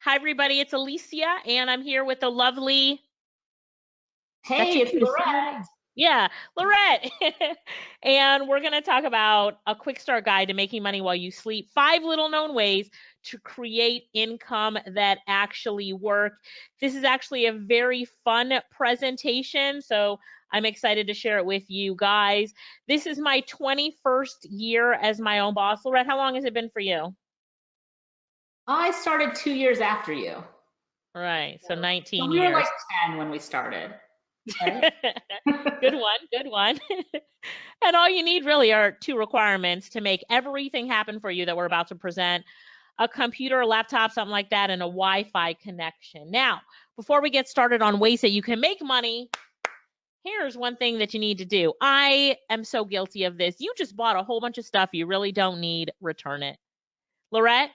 Hi, everybody. It's Alicia, and I'm here with the lovely. That's Hey, your it's cue to say your Lorette. name. Yeah, Lorette. And we're going to talk about a quick start guide to making money while you sleep. 5 little known ways to create income that actually work. This is actually a very fun presentation, so I'm excited to share it with you guys. This is my 21st year as my own boss. Lorette, how long has it been for you? I started 2 years after you. All right, so So 19 we were like years. 10 when we started, right? Good one, good one. And all you need really are 2 requirements to make everything happen for you that we're about to present: a computer, a laptop, something like that, and a Wi-Fi connection. Now, before we get started on ways that you can make money, here's one thing that you need to do. I am so guilty of this. You just bought a whole bunch of stuff you really don't need, return it. Lorette,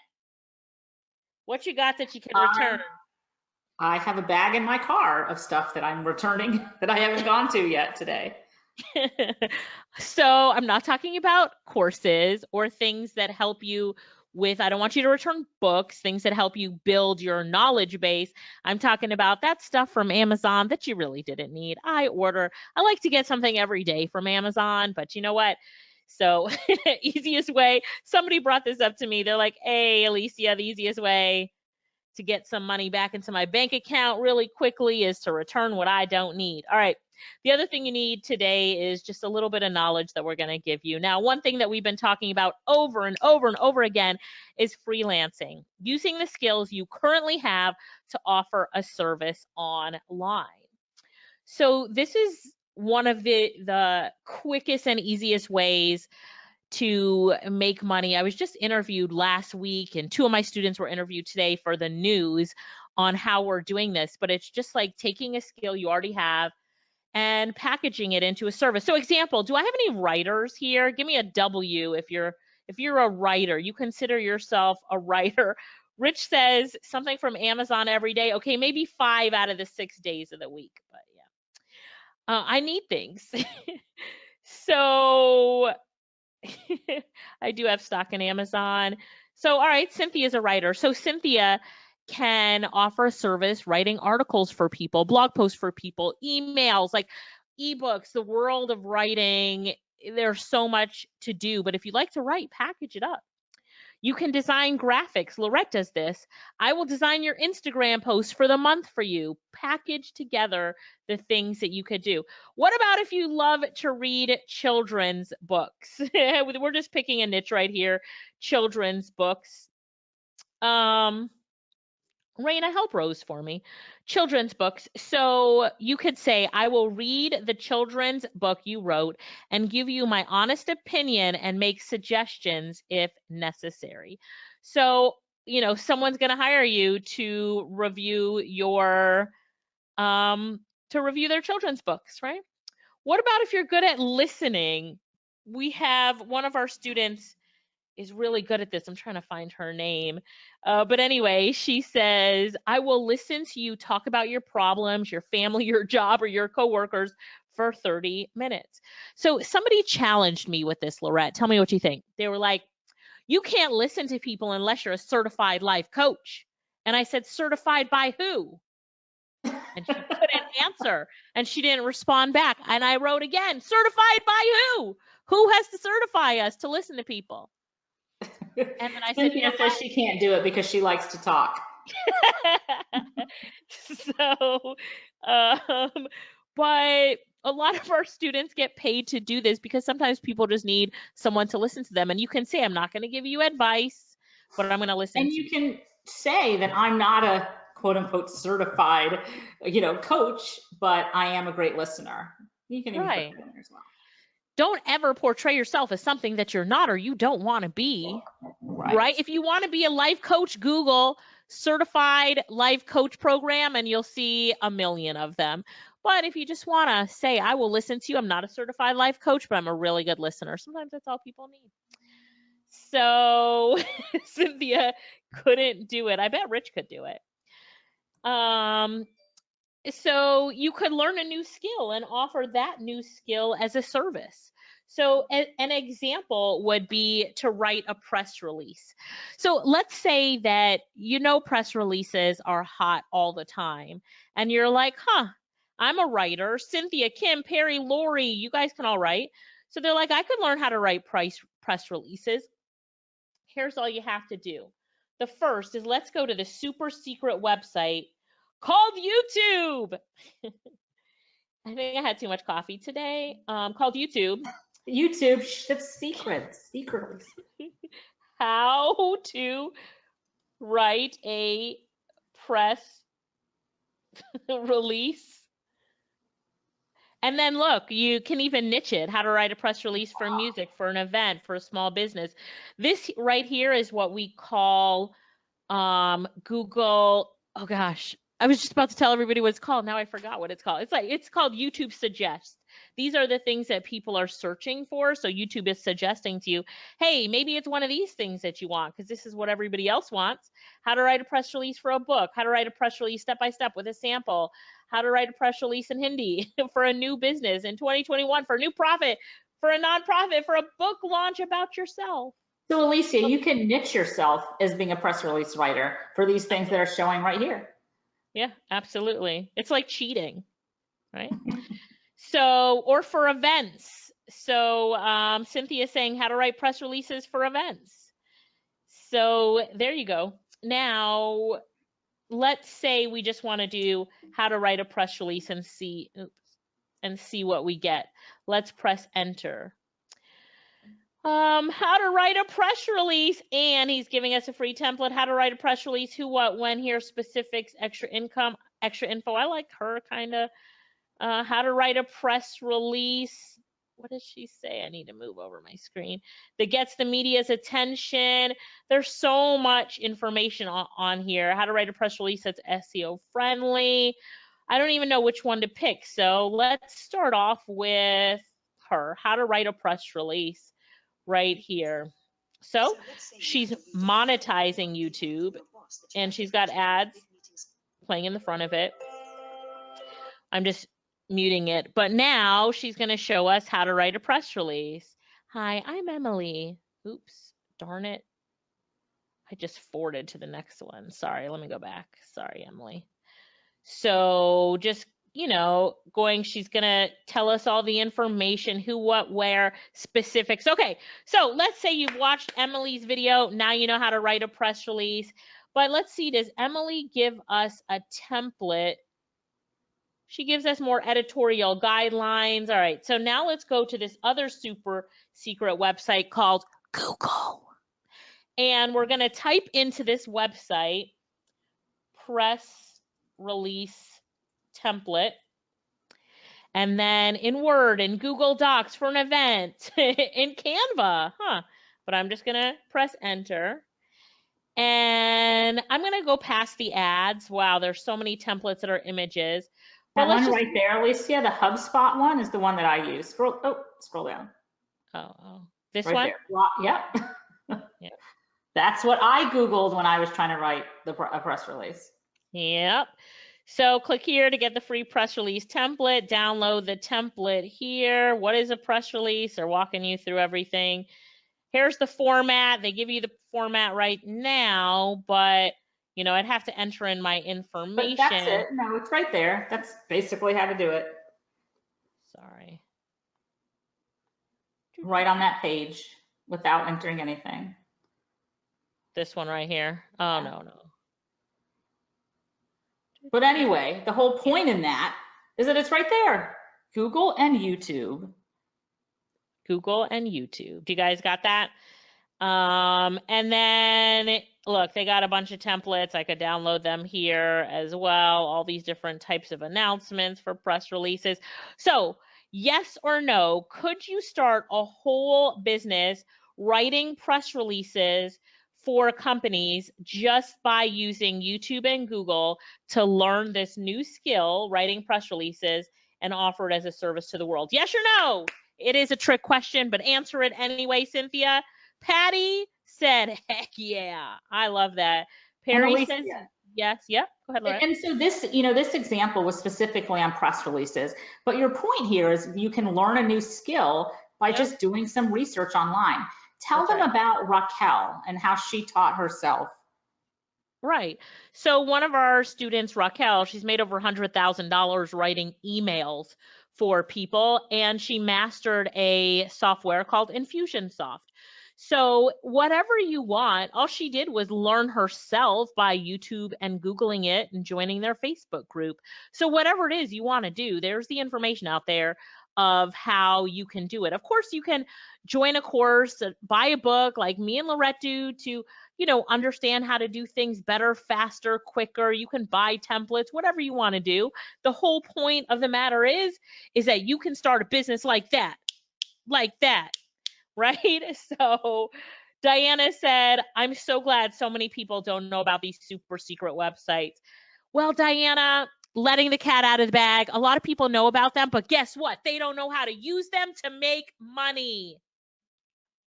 what you got that you can return? I have a bag in my car of stuff that I'm returning that I haven't gone to yet today. So I'm not talking about courses or things that help you with, I don't want you to return books, things that help you build your knowledge base. I'm talking about that stuff from Amazon that you really didn't need. I like to get something every day from Amazon, but you know what? So easiest way, somebody brought this up to me. They're like, hey, Alicia, the easiest way to get some money back into my bank account really quickly is to return what I don't need. All right. The other thing you need today is just a little bit of knowledge that we're going to give you. Now, one thing that we've been talking about over and over and over again is freelancing, using the skills you currently have to offer a service online. So this is one of the quickest and easiest ways to make money. I was just interviewed last week, and 2 of my students were interviewed today for the news on how we're doing this. But it's just like taking a skill you already have and packaging it into a service. So example, do I have any writers here? Give me a W if you're a writer. You consider yourself a writer. Rich says something from Amazon every day. Okay, maybe 5 out of the 6 days of the week, but yeah. I need things. So I do have stock in Amazon. So, all right, Cynthia's a writer. So, Cynthia can offer a service writing articles for people, blog posts for people, emails, like ebooks, the world of writing. There's so much to do. But if you like to write, package it up. You can design graphics. Lorette does this. I will design your Instagram post for the month for you. Package together the things that you could do. What about if you love to read children's books? We're just picking a niche right here. Children's books. Raina, help Rose for me. Children's books. So you could say, I will read the children's book you wrote and give you my honest opinion and make suggestions if necessary. So, someone's going to hire you to review to review their children's books, right? What about if you're good at listening? We have one of our students is really good at this. I'm trying to find her name. But anyway, she says, I will listen to you talk about your problems, your family, your job, or your coworkers for 30 minutes. So somebody challenged me with this, Lorette. Tell me what you think. They were like, you can't listen to people unless you're a certified life coach. And I said, certified by who? And she couldn't answer, and she didn't respond back. And I wrote again, certified by who? Who has to certify us to listen to people? And then I said, you Cynthia know says she can't do it because she likes to talk. what? So, um, but a lot of our students get paid to do this because sometimes people just need someone to listen to them. And you can say, I'm not going to give you advice, but I'm going to listen And to you you. can say that I'm not a quote unquote certified, coach, but I am a great listener. You can even put Right. that in there as well. Don't ever portray yourself as something that you're not or you don't want to be. Right. Right? If you want to be a life coach, Google certified life coach program and you'll see a million of them. But if you just want to say, I will listen to you, I'm not a certified life coach, but I'm a really good listener. Sometimes that's all people need. So Cynthia couldn't do it. I bet Rich could do it. Um, so you could learn a new skill and offer that new skill as a service. So an example would be to write a press release. So let's say that press releases are hot all the time and you're like, I'm a writer. Cynthia, Kim, Perry, Lori, you guys can all write. So they're like, I could learn how to write press releases. Here's all you have to do. The first is let's go to the super secret website called YouTube. I think I had too much coffee today. Called YouTube. YouTube, that's secrets. How to write a press release. And then look, you can even niche it, how to write a press release for music, for an event, for a small business. This right here is what we call Google, oh gosh, I was just about to tell everybody what it's called. Now I forgot what it's called. It's called YouTube Suggest. These are the things that people are searching for. So YouTube is suggesting to you, hey, maybe it's one of these things that you want because this is what everybody else wants. How to write a press release for a book, how to write a press release step-by-step with a sample, how to write a press release in Hindi for a new business in 2021, for a new profit, for a nonprofit, for a book launch about yourself. So Alicia, you can niche yourself as being a press release writer for these things that are showing right here. Yeah, absolutely. It's like cheating, right? So, or for events. So Cynthia's saying how to write press releases for events. So there you go. Now, let's say we just want to do how to write a press release and see what we get. Let's press enter. How to write a press release, and he's giving us a free template. How to write a press release, who, what, when, here, specifics, extra income, extra info. I like her kind of. How to write a press release. What does she say? I need to move over my screen. That gets the media's attention. There's so much information on here. How to write a press release that's SEO friendly. I don't even know which one to pick. So let's start off with her. How to write a press release. Right here. So she's monetizing YouTube and she's got ads playing in the front of it. I'm just muting it, but now she's going to show us how to write a press release. Hi, I'm Emily. Oops, darn it. I just forwarded to the next one. Sorry, let me go back. Sorry, Emily. So just she's going to tell us all the information, who, what, where, specifics. Okay, so let's say you've watched Emily's video. Now you know how to write a press release. But let's see, does Emily give us a template? She gives us more editorial guidelines. All right, so now let's go to this other super secret website called Google. And we're going to type into this website, press release template, and then in Word, in Google Docs for an event, in Canva, but I'm just gonna press enter, and I'm gonna go past the ads. Wow, there's so many templates that are images. That one right there, Alicia, the HubSpot one is the one that I use. Scroll down. Oh, this right one? There. Yep. Yep. That's what I Googled when I was trying to write a press release. Yep. So click here to get the free press release template. Download the template here. What is a press release? They're walking you through everything. Here's the format. They give you the format right now, but I'd have to enter in my information. But that's it. No, it's right there. That's basically how to do it. Sorry. Right on that page without entering anything. This one right here. Oh, no. But anyway, the whole point in that is that it's right there. Google and YouTube. Google and YouTube. Do you guys got that? And then look, they got a bunch of templates. I could download them here as well. All these different types of announcements for press releases. So yes or no, could you start a whole business writing press releases for companies just by using YouTube and Google to learn this new skill, writing press releases, and offer it as a service to the world? Yes or no? It is a trick question, but answer it anyway, Cynthia. Patty said, heck yeah. I love that. Perry says, yes. Yep. Go ahead, Laura. And so this, this example was specifically on press releases, but your point here is you can learn a new skill by Yep. just doing some research online. Tell them about Raquel and how she taught herself. Right. So one of our students, Raquel, she's made over $100,000 writing emails for people, and she mastered a software called Infusionsoft. So whatever you want, all she did was learn herself by YouTube and Googling it and joining their Facebook group. So whatever it is you want to do, there's the information out there of how you can do it. Of course, you can join a course, buy a book like me and Lorette do to understand how to do things better, faster, quicker. You can buy templates, whatever you want to do. The whole point of the matter is that you can start a business like that, right? So Diana said, I'm so glad so many people don't know about these super secret websites. Well, Diana, letting the cat out of the bag, a lot of people know about them, but guess what? They don't know how to use them to make money.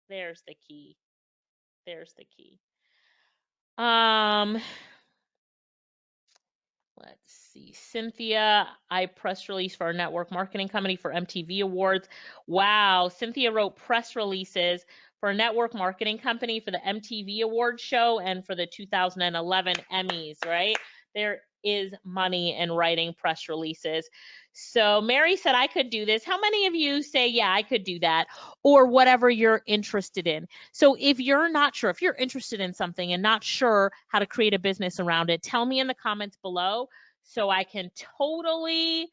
There's the key. There's the key. Let's see. Cynthia, I press release for our network marketing company for MTV Awards. Wow. Cynthia wrote press releases for a network marketing company for the MTV Awards show and for the 2011 Emmys, right? There is money in writing press releases. So Mary said, I could do this. How many of you say, yeah, I could do that, or whatever you're interested in? So if you're not sure, if you're interested in something and not sure how to create a business around it, tell me in the comments below so I can totally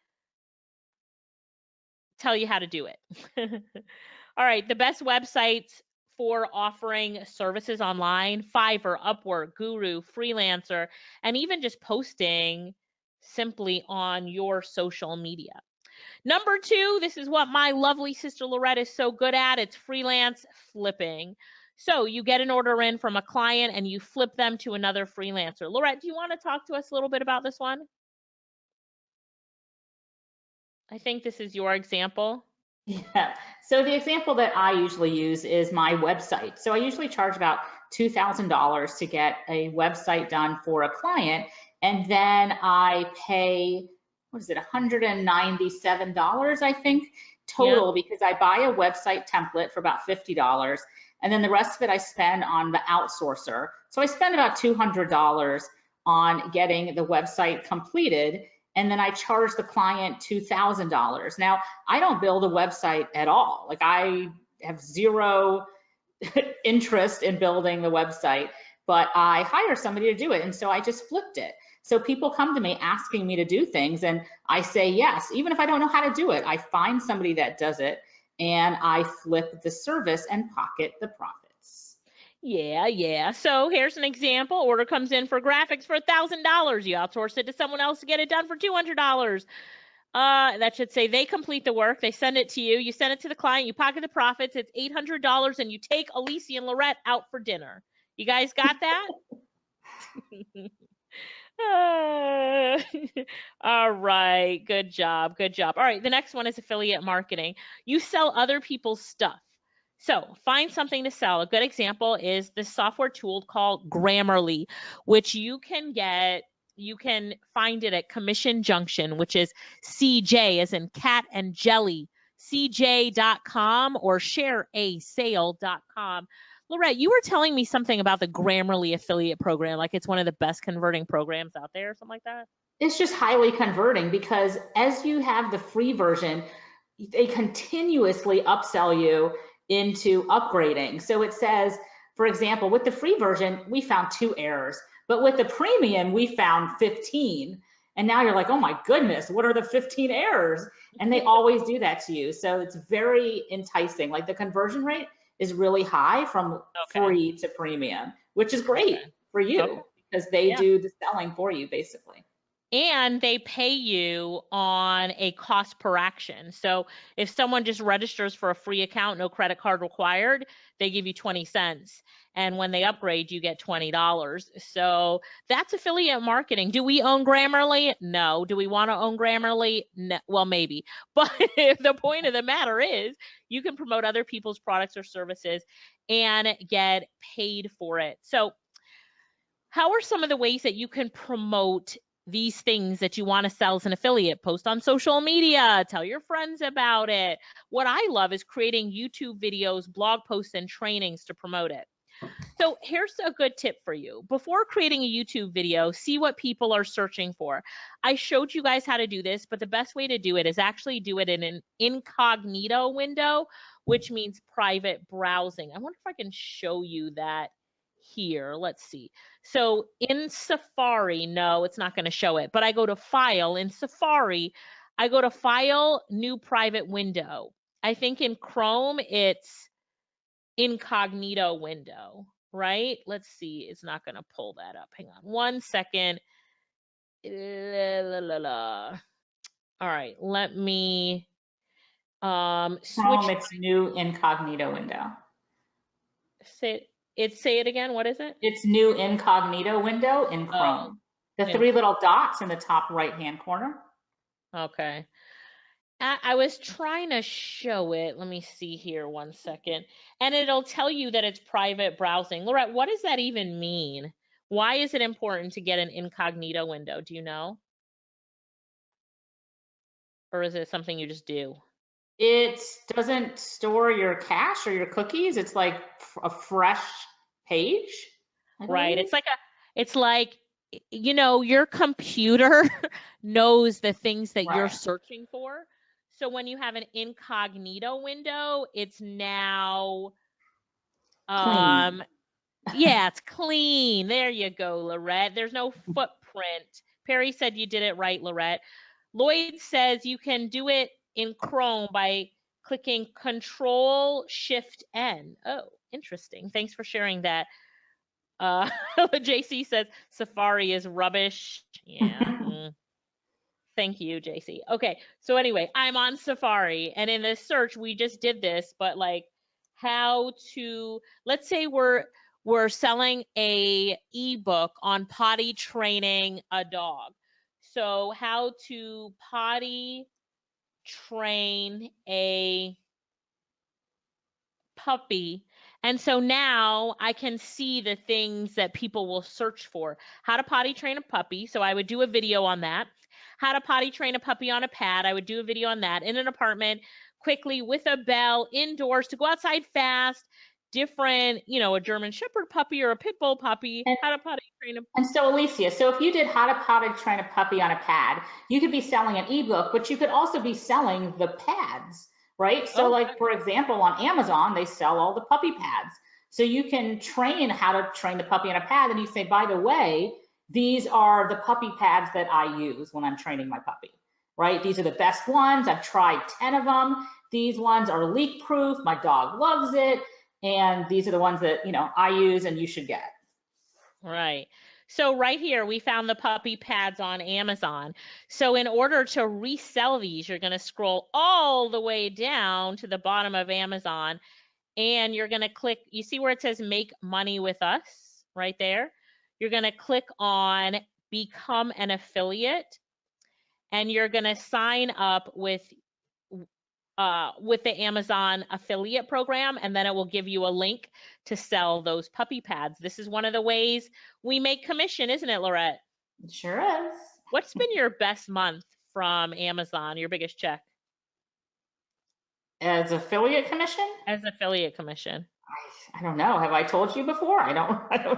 tell you how to do it. All right, the best websites for offering services online: Fiverr, Upwork, Guru, Freelancer, and even just posting simply on your social media. Number 2, this is what my lovely sister Lorette is so good at. It's freelance flipping. So you get an order in from a client and you flip them to another freelancer. Lorette, do you want to talk to us a little bit about this one? I think this is your example. Yeah. So the example that I usually use is my website. So I usually charge about $2,000 to get a website done for a client. And then I pay, what is it, $197, I think, total, because I buy a website template for about $50. And then the rest of it I spend on the outsourcer. So I spend about $200 on getting the website completed. And then I charge the client $2,000. Now, I don't build a website at all. Like, I have zero interest in building the website, but I hire somebody to do it. And so I just flipped it. So people come to me asking me to do things, and I say yes. Even if I don't know how to do it, I find somebody that does it, and I flip the service and pocket the profits. Yeah. So here's an example. Order comes in for graphics for $1,000. You outsource it to someone else to get it done for $200. That should say they complete the work. They send it to you. You send it to the client. You pocket the profits. It's $800, and you take Alicia and Lorette out for dinner. You guys got that? All right. Good job. All right. The next one is affiliate marketing. You sell other people's stuff. So find something to sell. A good example is this software tool called Grammarly, which you can find it at Commission Junction, which is CJ as in cat and jelly, cj.com, or shareasale.com. Lorette, you were telling me something about the Grammarly affiliate program, like it's one of the best converting programs out there, or something like that. It's just highly converting, because as you have the free version, they continuously upsell you into upgrading. So it says, for example, with the free version, we found 2 errors, but with the premium, we found 15. And now you're like, oh my goodness, what are the 15 errors? And they always do that to you. So it's very enticing. Like, the conversion rate is really high from free to premium, which is great for you, because they do the selling for you, basically. And they pay you on a cost per action. So if someone just registers for a free account, no credit card required, they give you 20 cents. And when they upgrade, you get $20. So that's affiliate marketing. Do we own Grammarly? No. Do we want to own Grammarly? No. Well, maybe. But the point of the matter is you can promote other people's products or services and get paid for it. So how are some of the ways that you can promote these things that you want to sell as an affiliate. Post on social media, tell your friends about it. What I love is creating YouTube videos, blog posts, and trainings to promote it. So here's a good tip for you. Before creating a YouTube video, see what people are searching for. I showed you guys how to do this, but the best way to do it is actually do it in an incognito window, which means private browsing. I wonder if I can show you that here. Let's see. So in Safari, no, it's not going to show it, but I go to File. In Safari, I go to File, New Private Window. I think in Chrome, it's incognito window, right? Let's see. It's not going to pull that up. Hang on 1 second. All right, let me switch. Chrome, it's new incognito window. Say it again. What is it? It's new incognito window in Chrome. The three little dots in the top right-hand corner. Okay. I was trying to show it. Let me see here 1 second. And it'll tell you that it's private browsing. Lorette, what does that even mean? Why is it important to get an incognito window? Do you know? Or is it something you just do? It doesn't store your cache or your cookies. It's like a fresh page. Right. It's like, you know, your computer knows the things that you're searching for. So when you have an incognito window, it's now clean. Yeah, it's clean. There you go, Lorette. There's no footprint. Perry said you did it right, Lorette. Lloyd says you can do it in Chrome by clicking Control-Shift-N. Oh, interesting. Thanks for sharing that. JC says Safari is rubbish. Yeah. Thank you, JC. Okay, so anyway, I'm on Safari, and in this search, we just did this, but like how to, let's say we're selling a ebook on potty training a dog. So how to potty train a puppy. And so now I can see the things that people will search for. How to potty train a puppy. So I would do a video on that. How to potty train a puppy on a pad. I would do a video on that in an apartment, quickly with a bell, indoors, to go outside fast, different, you know, a German Shepherd puppy or a Pit Bull puppy, how to potty train a. And so Alicia, so if you did how to potty train a puppy on a pad, you could be selling an ebook, but you could also be selling the pads, right? So like, for example, on Amazon, they sell all the puppy pads. So you can train how to train the puppy on a pad, and you say, by the way, these are the puppy pads that I use when I'm training my puppy, right? These are the best ones. I've tried 10 of them. These ones are leak proof. My dog loves it. And these are the ones that, you know, I use and you should get. Right. So right here, we found the puppy pads on Amazon. So in order to resell these, you're going to scroll all the way down to the bottom of Amazon, and you're going to click, you see where it says make money with us right there? You're going to click on become an affiliate, and you're going to sign up with the Amazon affiliate program, and then it will give you a link to sell those puppy pads. This is one of the ways we make commission, isn't it, Lorette? It sure is. What's been your best month from Amazon, your biggest check? As affiliate commission? As affiliate commission. I don't know. Have I told you before? I don't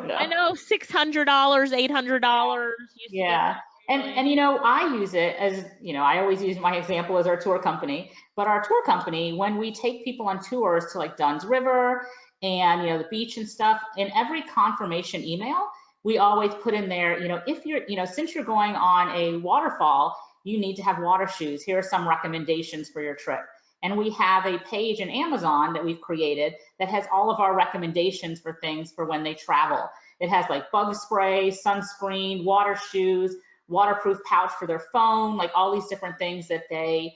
know. I know $600, $800. Yeah. And you know, I use it as, you know, I always use my example as our tour company, but our tour company, when we take people on tours to like Dunn's River and, you know, the beach and stuff, in every confirmation email, we always put in there, you know, if you're, you know, since you're going on a waterfall, you need to have water shoes. Here are some recommendations for your trip. And we have a page in Amazon that we've created that has all of our recommendations for things for when they travel. It has like bug spray, sunscreen, water shoes, waterproof pouch for their phone, like all these different things that they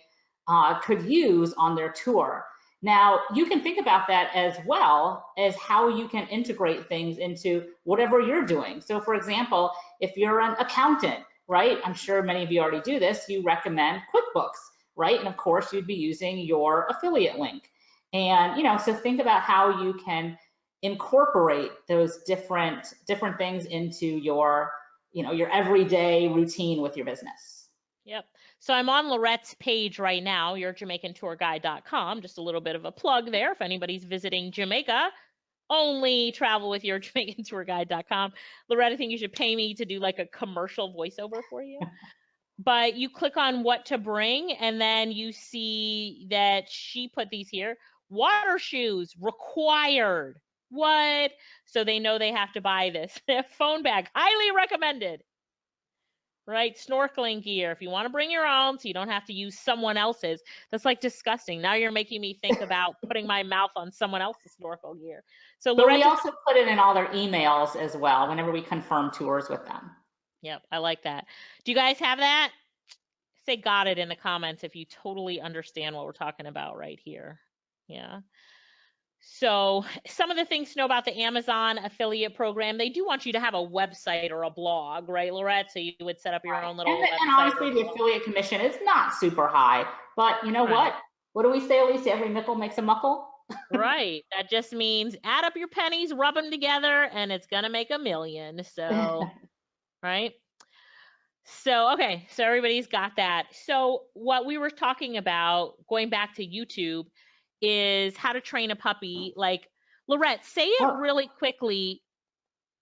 could use on their tour. Now, you can think about that as well as how you can integrate things into whatever you're doing. So for example, if you're an accountant, right? I'm sure many of you already do this, you recommend QuickBooks, right? And of course, you'd be using your affiliate link. And, you know, so think about how you can incorporate those different things into your your everyday routine with your business. Yep. So I'm on Lorette's page right now, yourjamaicantourguide.com. Just a little bit of a plug there. If anybody's visiting Jamaica, only travel with yourjamaicantourguide.com. Lorette, I think you should pay me to do like a commercial voiceover for you. But you click on what to bring, and then you see that she put these here. Water shoes required. What? So they know they have to buy this. Phone bag, highly recommended. Right? Snorkeling gear. If you want to bring your own so you don't have to use someone else's. That's like disgusting. Now you're making me think about putting my mouth on someone else's snorkel gear. So But we also put it in all their emails as well whenever we confirm tours with them. Yep, I like that. Do you guys have that? Say got it in the comments if you totally understand what we're talking about right here. Yeah. So some of the things to know about the Amazon affiliate program, they do want you to have a website or a blog, right, Lorette? So you would set up your own little website. And honestly, the affiliate commission is not super high, but you know what? What do we say, Alicia? Every nickel makes a muckle. Right. That just means add up your pennies, rub them together, and it's going to make $1 million. So, right? So, okay. So everybody's got that. So what we were talking about, going back to YouTube, is how to train a puppy. Like, Lorette, say it really quickly,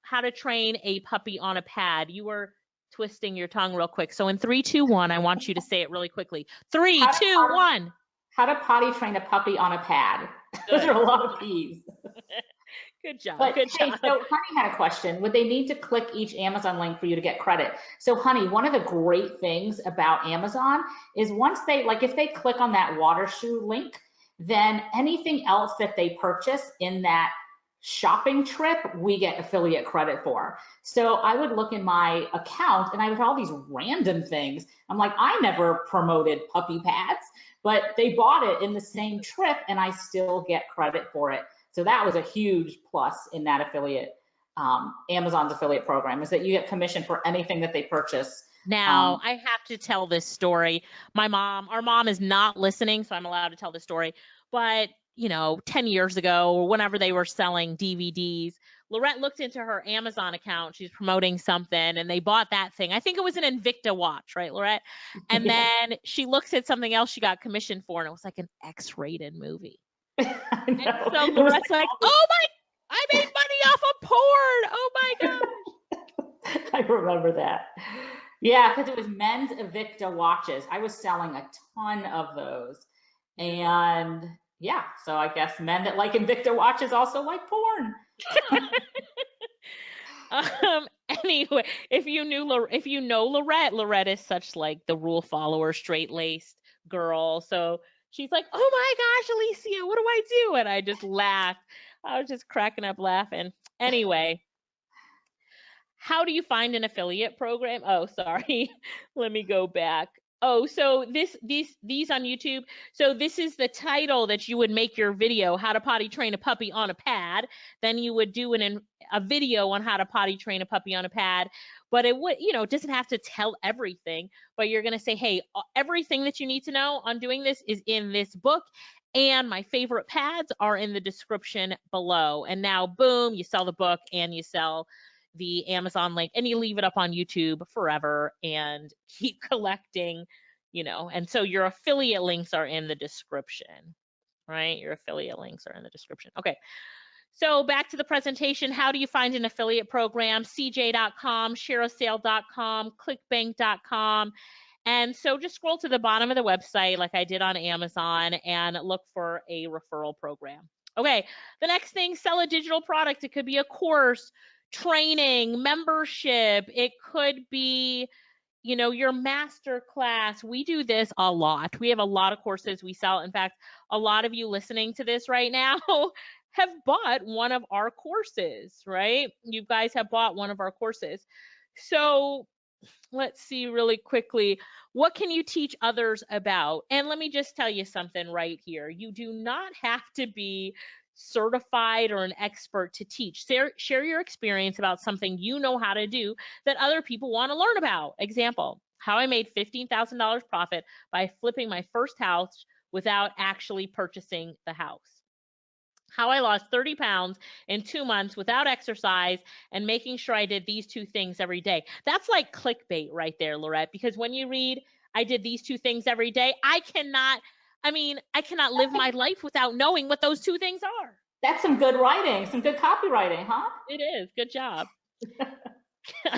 how to train a puppy on a pad. You were twisting your tongue real quick. So in 3, 2, 1, I want you to say it really quickly. 3, 2, 1. How to potty train a puppy on a pad. Those are a lot of P's. Good job. But good hey, job. So Honey had a question. Would they need to click each Amazon link for you to get credit? So Honey, one of the great things about Amazon is once they, like if they click on that water shoe link, then anything else that they purchase in that shopping trip, we get affiliate credit for. So I would look in my account and I would have all these random things. I'm like, I never promoted puppy pads, but they bought it in the same trip and I still get credit for it. So that was a huge plus in that affiliate, Amazon's affiliate program, is that you get commission for anything that they purchase. Now, I have to tell this story. Our mom is not listening, so I'm allowed to tell the story. But, 10 years ago or whenever they were selling DVDs, Lorette looked into her Amazon account. She's promoting something and they bought that thing. I think it was an Invicta watch, right, Lorette? And then she looks at something else she got commissioned for, and it was like an X-rated movie. And so Lorette's like, oh my, I made money off of porn. Oh my gosh. I remember that. Yeah, because it was men's Invicta watches. I was selling a ton of those. And yeah, so I guess men that like Invicta watches also like porn. Anyway, if you know Lorette is such like the rule follower, straight-laced girl. So she's like, oh my gosh, Alicia, what do I do? And I just laughed. I was just cracking up laughing. Anyway, how do you find an affiliate program? Oh, sorry. Let me go back. Oh, so these on YouTube. So this is the title that you would make your video, how to potty train a puppy on a pad. Then you would do a video on how to potty train a puppy on a pad. But it would, it doesn't have to tell everything, but you're going to say, hey, everything that you need to know on doing this is in this book. And my favorite pads are in the description below. And now, boom, you sell the book and you sell the Amazon link and you leave it up on YouTube forever and keep collecting, and so your affiliate links are in the description, right? Your affiliate links are in the description. Okay. So back to the presentation. How do you find an affiliate program? CJ.com, shareasale.com, clickbank.com. And so just scroll to the bottom of the website like I did on Amazon and look for a referral program. Okay. The next thing, sell a digital product. It could be a course, training, membership. It could be, your master class. We do this a lot. We have a lot of courses we sell. In fact, a lot of you listening to this right now have bought one of our courses, right? You guys have bought one of our courses. So let's see really quickly, what can you teach others about? And let me just tell you something right here. You do not have to be certified or an expert to teach. Share your experience about something you know how to do that other people want to learn about. Example, how I made $15,000 profit by flipping my first house without actually purchasing the house. how I lost 30 pounds in 2 months without exercise and making sure I did these 2 things every day. That's like clickbait right there, Lorette, because when you read, I did these 2 things every day, I cannot live my life without knowing what those 2 things are. That's some good writing, some good copywriting, huh? It is. Good job.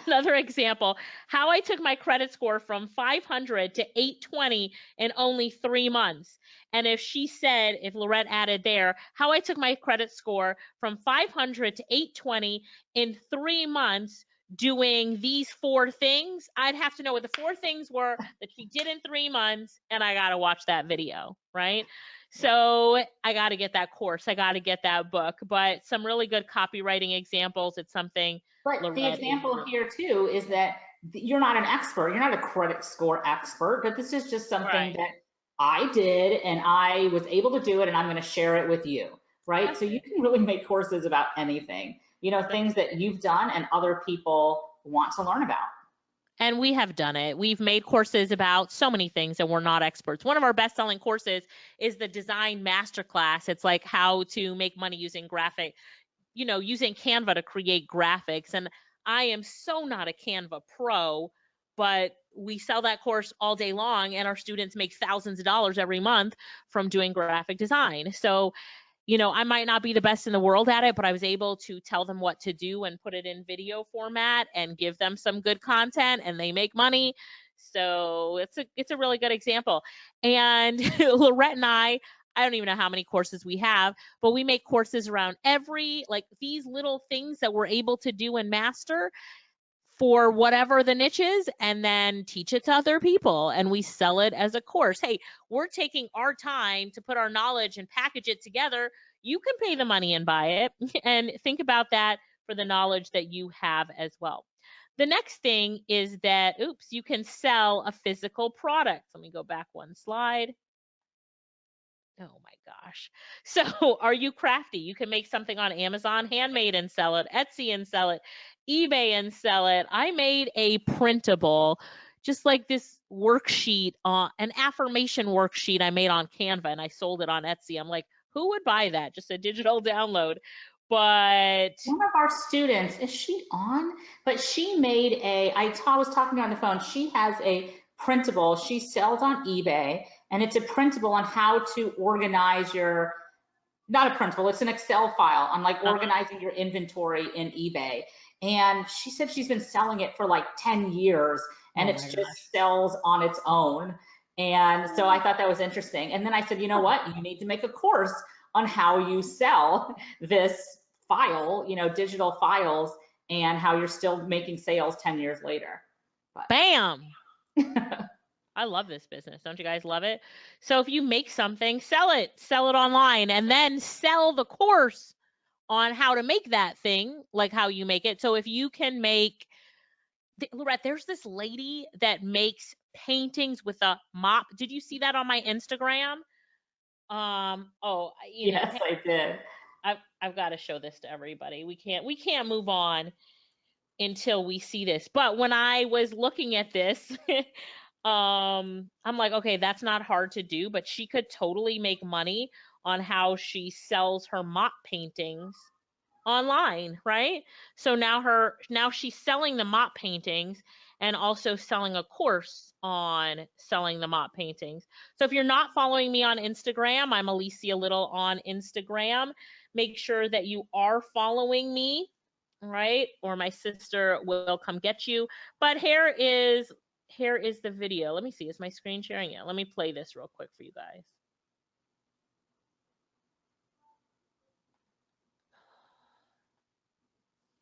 Another example, how I took my credit score from 500 to 820 in only 3 months. And if Lorette added there, how I took my credit score from 500 to 820 in 3 months doing these 4 things, I'd have to know what the 4 things were that she did in 3 months, and I got to watch that video, right? So I got to get that course. I got to get that book, but some really good copywriting examples. It's something But the Lorette example here too is that you're not an expert, you're not a credit score expert, but this is just something right. that I did and I was able to do it and I'm going to share it with you, right? That's So you can really make courses about anything, you know, things that you've done and other people want to learn about. And we have done it. We've made courses about so many things and we're not experts. One of our best-selling courses is the Design Masterclass. It's like how to make money using using Canva to create graphics. And I am so not a Canva pro, but we sell that course all day long and our students make thousands of dollars every month from doing graphic design. So I might not be the best in the world at it, but I was able to tell them what to do and put it in video format and give them some good content and they make money. So it's a really good example. And Lorette and I don't even know how many courses we have, but we make courses around these little things that we're able to do and master for whatever the niche is, and then teach it to other people and we sell it as a course. Hey, we're taking our time to put our knowledge and package it together. You can pay the money and buy it and think about that for the knowledge that you have as well. The next thing is that, you can sell a physical product. Let me go back one slide. Oh my gosh. So are you crafty? You can make something on Amazon, handmade and sell it, Etsy and sell it, eBay and sell it. I made a printable, just like this worksheet, an affirmation worksheet I made on Canva and I sold it on Etsy. I'm like, who would buy that? Just a digital download. But one of our students, is she on? But she made I was talking to her on the phone. She has a printable she sells on eBay, and it's a printable on how to organize not a printable, it's an Excel file on like organizing your inventory in eBay. And she said she's been selling it for like 10 years and it's just sells on its own. And so I thought that was interesting. And then I said, you know what? You need to make a course on how you sell this file, digital files, and how you're still making sales 10 years later. But. Bam. I love this business. Don't you guys love it? So if you make something, sell it online, and then sell the course on how to make that thing, like how you make it. So if you can make, Lorette, there's this lady that makes paintings with a mop. Did you see that on my Instagram? Yes, I did. I've got to show this to everybody. We can't move on until we see this. But when I was looking at this, I'm like, okay, that's not hard to do, but she could totally make money on how she sells her mop paintings online, right? So now she's selling the mop paintings and also selling a course on selling the mop paintings. So if you're not following me on Instagram, I'm Alicia Lyttle on Instagram. Make sure that you are following me, right? Or my sister will come get you. But here is the video. Let me see. Is my screen sharing? Yeah, let me play this real quick for you guys.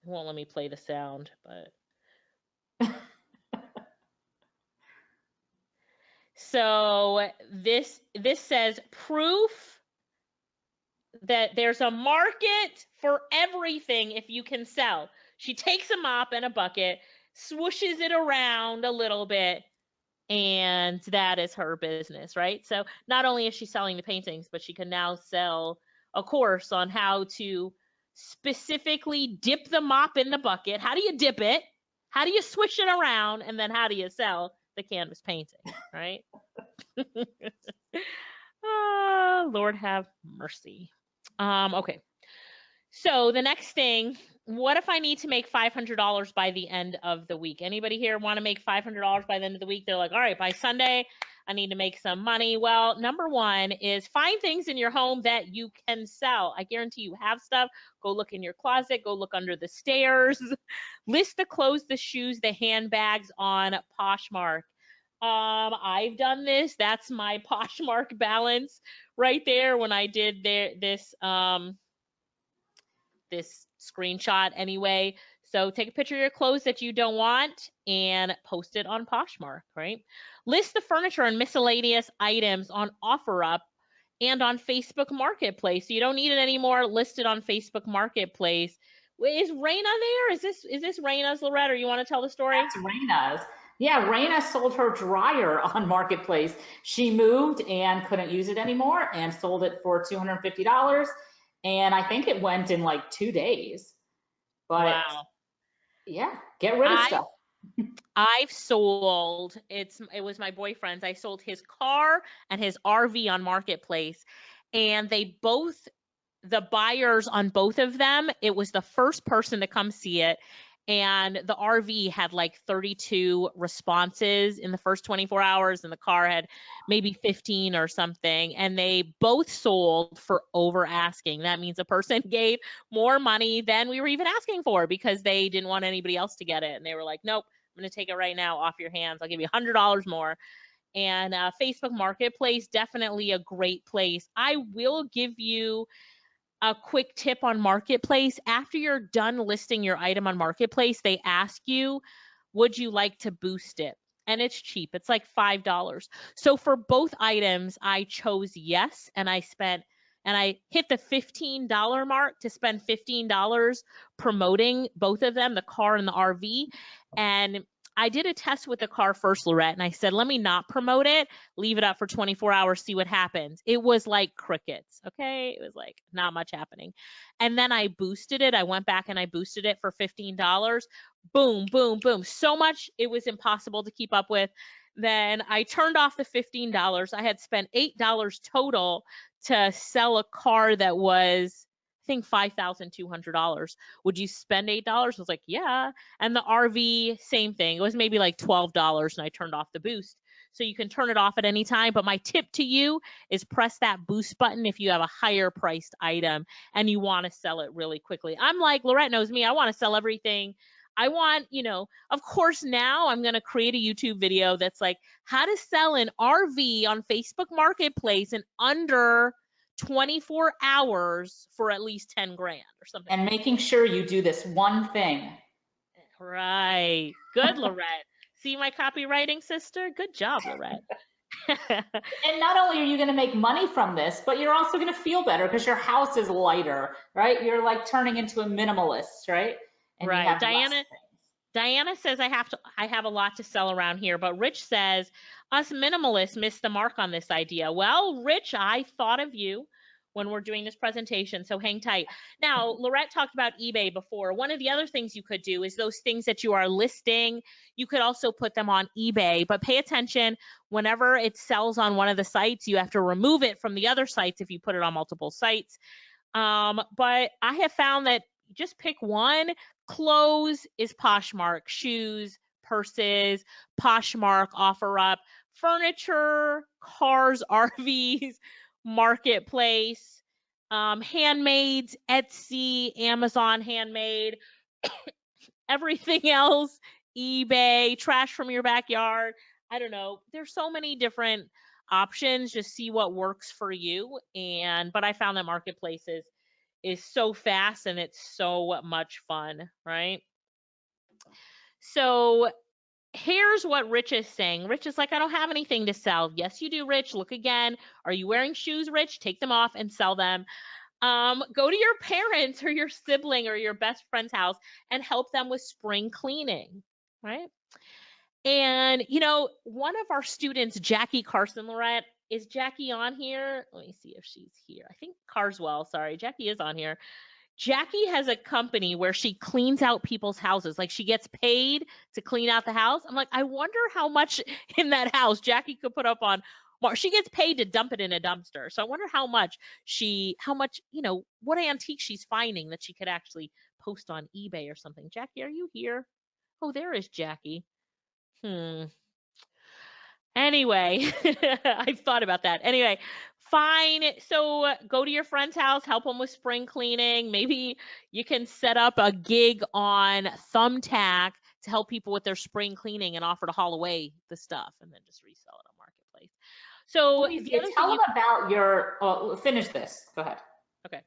It won't let me play the sound, but. So this says proof that there's a market for everything if you can sell. She takes a mop and a bucket, swooshes it around a little bit, and that is her business, right? So not only is she selling the paintings, but she can now sell a course on how to specifically dip the mop in the bucket. How do you dip it? How do you swish it around? And then how do you sell the canvas painting, right? Lord have mercy. Okay. So the next thing, what if I need to make $500 by the end of the week? Anybody here want to make $500 by the end of the week? They're like, all right, by Sunday, I need to make some money. Well, number one is find things in your home that you can sell. I guarantee you have stuff. Go look in your closet, go look under the stairs. List the clothes, the shoes, the handbags on Poshmark. I've done this. That's my Poshmark balance right there when I did this screenshot anyway. So take a picture of your clothes that you don't want and post it on Poshmark, right? List the furniture and miscellaneous items on OfferUp and on Facebook Marketplace. So you don't need it anymore. List it on Facebook Marketplace. Is Raina there? Is this Raina's, Lorette, or you want to tell the story? That's Raina's. Yeah, Raina sold her dryer on Marketplace. She moved and couldn't use it anymore and sold it for $250. And I think it went in like 2 days. But Wow. yeah, get rid of stuff. I've sold, it was my boyfriend's. I sold his car and his RV on Marketplace, and they both, the buyers on both of them, it was the first person to come see it. And the RV had like 32 responses in the first 24 hours, and the car had maybe 15 or something. And they both sold for over asking. That means a person gave more money than we were even asking for because they didn't want anybody else to get it. And they were like, nope, I'm going to take it right now off your hands. I'll give you $100 more. And Facebook Marketplace, definitely a great place. I will give you a quick tip on Marketplace. After you're done listing your item on Marketplace, they ask you, would you like to boost it? And it's cheap. It's like $5. So for both items, I chose yes, and I hit the $15 mark to spend $15 promoting both of them, the car and the RV. And I did a test with the car first, Lorette, and I said, let me not promote it, leave it up for 24 hours, see what happens. It was like crickets, okay? It was like not much happening. And then I boosted it. I went back and I boosted it for $15. Boom, boom, boom. So much it was impossible to keep up with. Then I turned off the $15. I had spent $8 total to sell a car that was, I think, $5,200. Would you spend $8? I was like, yeah. And the RV, same thing. It was maybe like $12, and I turned off the boost. So you can turn it off at any time. But my tip to you is press that boost button if you have a higher priced item and you want to sell it really quickly. I'm like, Lorette knows me. I want to sell everything. I want, of course, now I'm going to create a YouTube video that's like how to sell an RV on Facebook Marketplace in under 24 hours for at least 10 grand or something. And making sure you do this one thing. Right. Good, Lorette. See my copywriting, sister? Good job, Lorette. And not only are you going to make money from this, but you're also going to feel better because your house is lighter, right? You're like turning into a minimalist, right? And right. You have Diana says I have a lot to sell around here, but Rich says us minimalists missed the mark on this idea. Well, Rich, I thought of you when we're doing this presentation, so hang tight. Now, Lorette talked about eBay before. One of the other things you could do is those things that you are listing, you could also put them on eBay, but pay attention. Whenever it sells on one of the sites, you have to remove it from the other sites if you put it on multiple sites. But I have found that just pick one. Clothes is Poshmark, shoes, purses, Poshmark, OfferUp, furniture, cars, RVs, Marketplace, handmaids, Etsy, Amazon handmade, everything else, eBay, trash from your backyard. I don't know. There's so many different options. Just see what works for you. But I found that Marketplaces is so fast and it's so much fun, right? So here's what Rich is saying. Rich is like, I don't have anything to sell. Yes, you do, Rich. Look again. Are you wearing shoes, Rich? Take them off and sell them. Go to your parents or your sibling or your best friend's house and help them with spring cleaning, right? And, one of our students, Jackie Carson, Lorette, is Jackie on here? Let me see if she's here. I think Carswell, sorry. Jackie is on here. Jackie has a company where she cleans out people's houses. Like she gets paid to clean out the house. I'm like, I wonder how much in that house Jackie could put up on She gets paid to dump it in a dumpster. So I wonder how much, what antique she's finding that she could actually post on eBay or something. Jackie, are you here? Oh, there is Jackie. Anyway, I've thought about that. Anyway, fine. So go to your friend's house, help them with spring cleaning. Maybe you can set up a gig on Thumbtack to help people with their spring cleaning and offer to haul away the stuff and then just resell it on Marketplace. So the other tell thing them about your, finish this. Go ahead. Okay.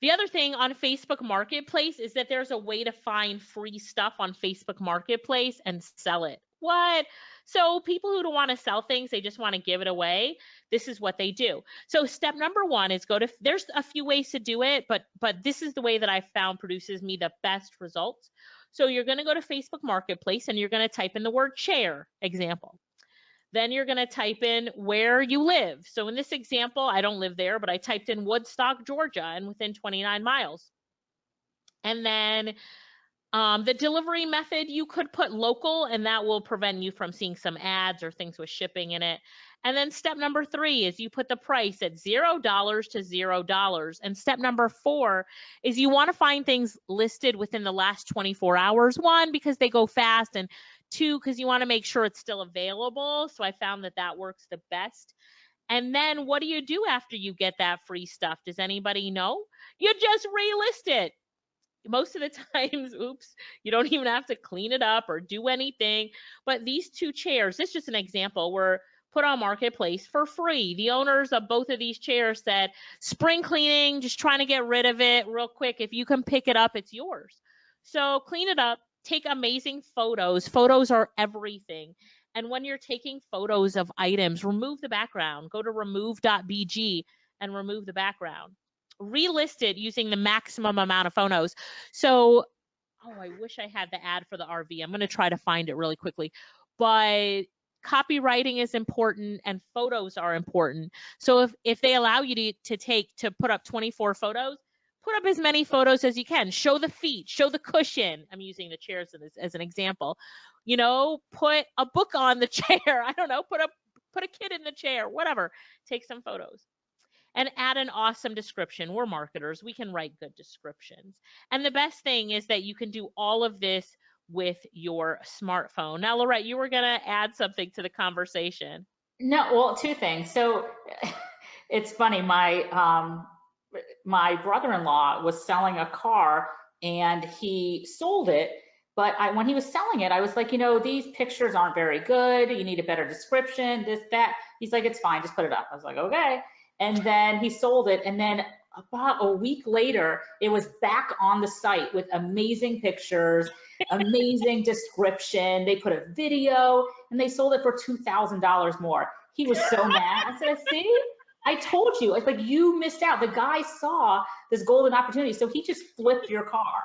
The other thing on Facebook Marketplace is that there's a way to find free stuff on Facebook Marketplace and sell it. What? So people who don't want to sell things, they just want to give it away. This is what they do. So step number one is there's a few ways to do it, but this is the way that I found produces me the best results. So you're going to go to Facebook Marketplace and you're going to type in the word chair, example. Then you're going to type in where you live. So in this example, I don't live there, but I typed in Woodstock, Georgia, and within 29 miles. And then the delivery method, you could put local, and that will prevent you from seeing some ads or things with shipping in it. And then step number 3 is you put the price at $0 to $0. And step number 4 is you want to find things listed within the last 24 hours. 1, because they go fast, and 2, because you want to make sure it's still available. So I found that works the best. And then what do you do after you get that free stuff? Does anybody know? You just relist it. Most of the times, oops, you don't even have to clean it up or do anything. But these 2 chairs, this is just an example, were put on Marketplace for free. The owners of both of these chairs said, spring cleaning, just trying to get rid of it real quick. If you can pick it up, it's yours. So clean it up, take amazing photos. Photos are everything. And when you're taking photos of items, remove the background. Go to remove.bg and remove the background. Relist it using the maximum amount of photos. So, I wish I had the ad for the RV. I'm going to try to find it really quickly. But copywriting is important and photos are important. So if they allow you to put up 24 photos, put up as many photos as you can. Show the feet, show the cushion. I'm using the chairs as an example. Put a book on the chair. I don't know, put a kid in the chair, whatever. Take some photos. And add an awesome description. We're marketers. We can write good descriptions. And the best thing is that you can do all of this with your smartphone. Now, Lorette, you were going to add something to the conversation. No, well, 2 things. So it's funny. My brother-in-law was selling a car and he sold it. But when he was selling it, I was like, these pictures aren't very good. You need a better description, this, that. He's like, it's fine. Just put it up. I was like, okay. And then he sold it. And then about a week later, it was back on the site with amazing pictures, amazing description. They put a video and they sold it for $2,000 more. He was so mad. I said, see, I told you. It's like you missed out. The guy saw this golden opportunity. So he just flipped your car.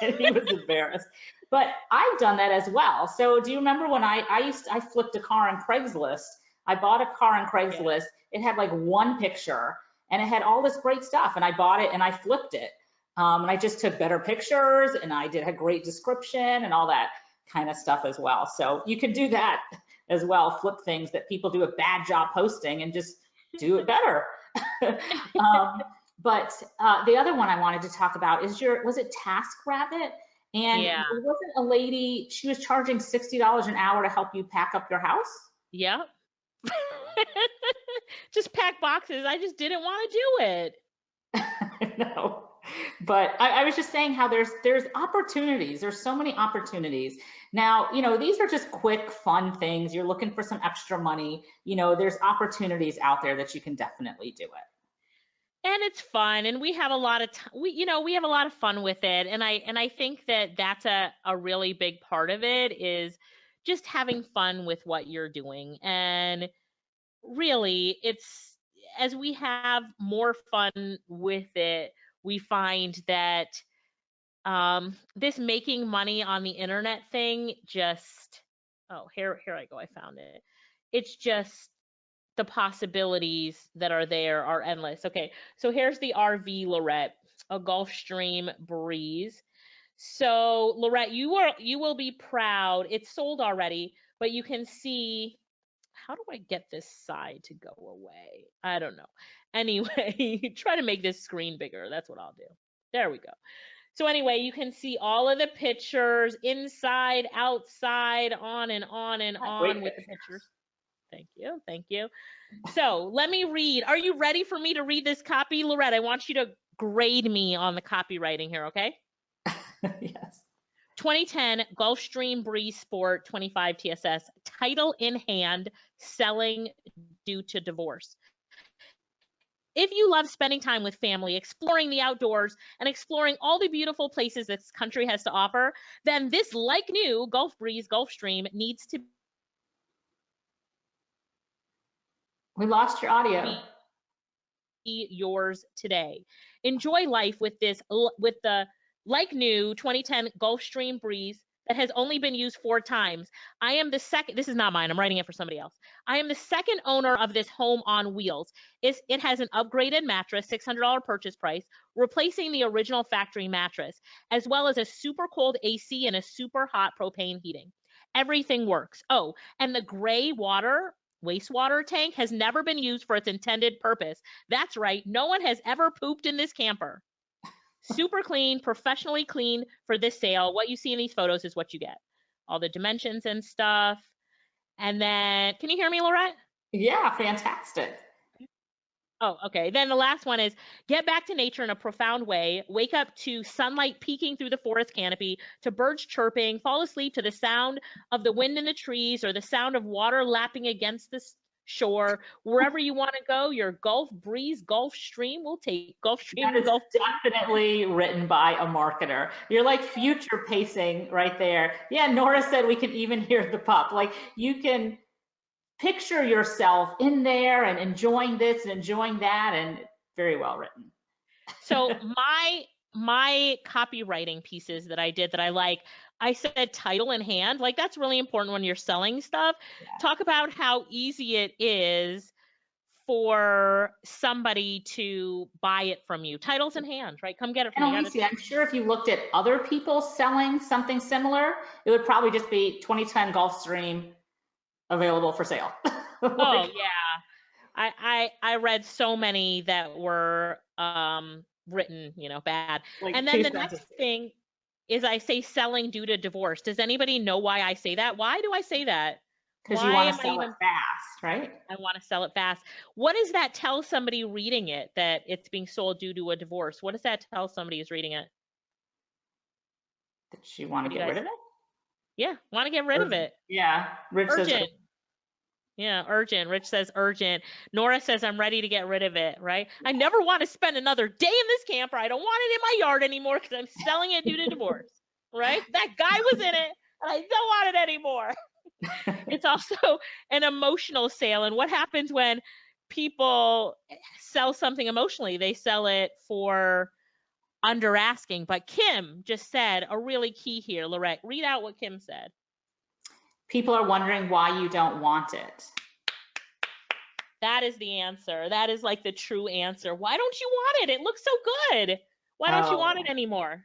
And he was embarrassed. But I've done that as well. So do you remember when I flipped a car on Craigslist? I bought a car on Craigslist. It had like 1 picture and it had all this great stuff. And I bought it and I flipped it. And I just took better pictures and I did a great description and all that kind of stuff as well. So you can do that as well. Flip things that people do a bad job posting and just do it better. But the other one I wanted to talk about is was it Taskrabbit? And it wasn't a lady, she was charging $60 an hour to help you pack up your house? Yep. Just pack boxes. I just didn't want to do it. No, but I was just saying how there's opportunities. There's so many opportunities. Now, these are just quick, fun things. You're looking for some extra money. There's opportunities out there that you can definitely do it. And it's fun, and we have a lot of we have a lot of fun with it. And I think that's a really big part of it is just having fun with what you're doing. And really, it's as we have more fun with it, we find that this making money on the internet thing just, here I go, I found it. It's just the possibilities that are there are endless. Okay, so here's the RV, Lorette, a Gulfstream Breeze. So Lorette, you will be proud. It's sold already, but you can see how do I get this side to go away? I don't know. Anyway, try to make this screen bigger. That's what I'll do. There we go. So anyway, you can see all of the pictures inside, outside, on and on and on with the pictures. Thank you. Thank you. So let me read. Are you ready for me to read this copy, Lorette? I want you to grade me on the copywriting here, okay? Yes. 2010 Gulfstream Breeze Sport 25 TSS, title in hand, selling due to divorce. If you love spending time with family, exploring the outdoors, and exploring all the beautiful places this country has to offer, then this like new Gulf Breeze Gulfstream needs to We lost your audio. Be yours today. Enjoy life with the like new 2010 Gulfstream Breeze that has only been used 4 times. I am the second, this is not mine, I'm writing it for somebody else. I am the second owner of this home on wheels. It has an upgraded mattress, $600 purchase price, replacing the original factory mattress, as well as a super cold AC and a super hot propane heating. Everything works. Oh, and the gray wastewater tank has never been used for its intended purpose. That's right, no one has ever pooped in this camper. Super clean, professionally clean for this sale. What you see in these photos is what you get. All the dimensions and stuff. And then, can you hear me, Lorette? Yeah, fantastic. Oh, okay. Then the last one is get back to nature in a profound way. Wake up to sunlight peeking through the forest canopy, to birds chirping, fall asleep to the sound of the wind in the trees or the sound of water lapping against the shore. Wherever you want to go, your Gulf Breeze, Gulfstream will take. Gulfstream, that is definitely written by a marketer. You're like future pacing right there. Yeah, Nora said we can even hear the pup. Like you can picture yourself in there and enjoying this and enjoying that, and very well written. So my copywriting pieces that I did that I like, I said title in hand. Like that's really important when you're selling stuff. Yeah. Talk about how easy it is for somebody to buy it from you. Titles in hand, right? Come get it from me. Alicia, I'm sure if you looked at other people selling something similar, it would probably just be 2010 Gulfstream available for sale. Oh yeah. I read so many that were written, bad. Like and then the next thing is I say selling due to divorce. Does anybody know why I say that? Why do I say that? Because you want to sell it fast, right? I want to sell it fast. What does that tell somebody reading it, that it's being sold due to a divorce? What does that tell somebody who's reading it? That she want to get rid of it? Yeah, want to get rid of it. Yeah, Rich urgent. says yeah, urgent. Rich says urgent. Nora says I'm ready to get rid of it, right? I never want to spend another day in this camper. I don't want it in my yard anymore because I'm selling it due to divorce, right? That guy was in it and I don't want it anymore. It's also an emotional sale. And what happens when people sell something emotionally? They sell it for under asking. But Kim just said a really key here. Lorette, read out what Kim said. People are wondering why you don't want it. That is the answer. That is like the true answer. Why don't you want it? It looks so good. Why don't you want it anymore?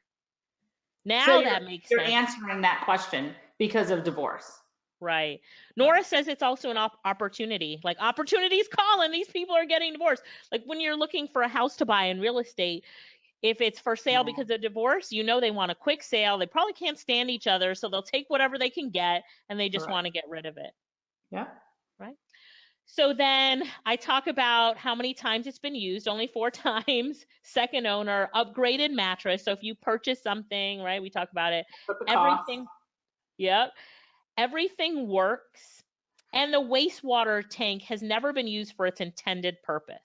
Now so that makes sense. You're answering that question because of divorce. Right. Nora says it's also an opportunity. Like opportunities calling. These people are getting divorced. Like when you're looking for a house to buy in real estate, if it's for sale because of divorce, they want a quick sale. They probably can't stand each other, so they'll take whatever they can get, and they just want to get rid of it. Yeah. Right. So then I talk about how many times it's been used, only 4 times, second owner, upgraded mattress. So if you purchase something, right, we talk about it, everything. Yep. Everything works. And the wastewater tank has never been used for its intended purpose.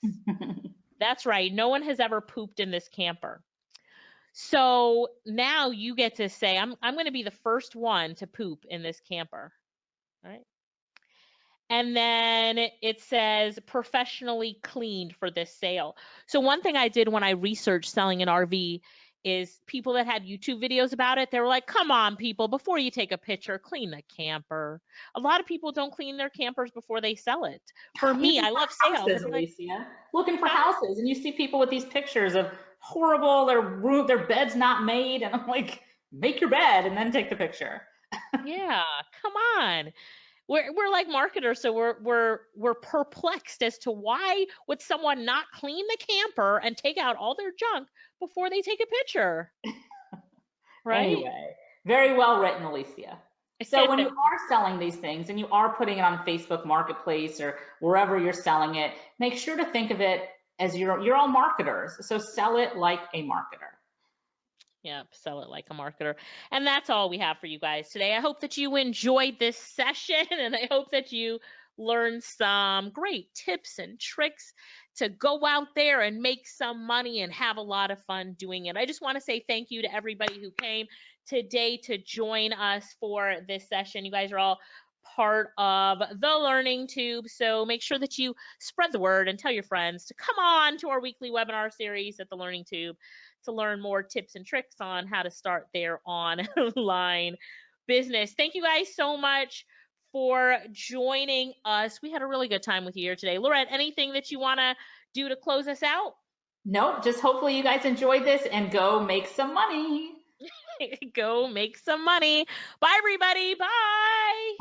That's right. No one has ever pooped in this camper. So now you get to say, I'm going to be the first one to poop in this camper. Right. And then it says professionally cleaned for this sale. So one thing I did when I researched selling an RV is people that had YouTube videos about it, they were like, come on, people, before you take a picture, clean the camper. A lot of people don't clean their campers before they sell it. For me, I love sales. Alicia, looking for houses, and you see people with these pictures of horrible, their bed's not made, and I'm like, make your bed and then take the picture. Yeah, come on. we're like marketers, so we're perplexed as to why would someone not clean the camper and take out all their junk before they take a picture, right? Anyway, very well written, Alicia. So when you are selling these things and you are putting it on Facebook Marketplace or wherever you're selling it, make sure to think of it as you're all marketers. So sell it like a marketer. Yep, sell it like a marketer. And that's all we have for you guys today. I hope that you enjoyed this session and I hope that you learned some great tips and tricks to go out there and make some money and have a lot of fun doing it. I just want to say thank you to everybody who came today to join us for this session. You guys are all part of the Learning Tube, so make sure that you spread the word and tell your friends to come on to our weekly webinar series at the Learning Tube to learn more tips and tricks on how to start their online business. Thank you guys so much for joining us. We had a really good time with you here today. Lorette, anything that you want to do to close us out? Nope, just hopefully you guys enjoyed this and go make some money. Go make some money. Bye, everybody. Bye.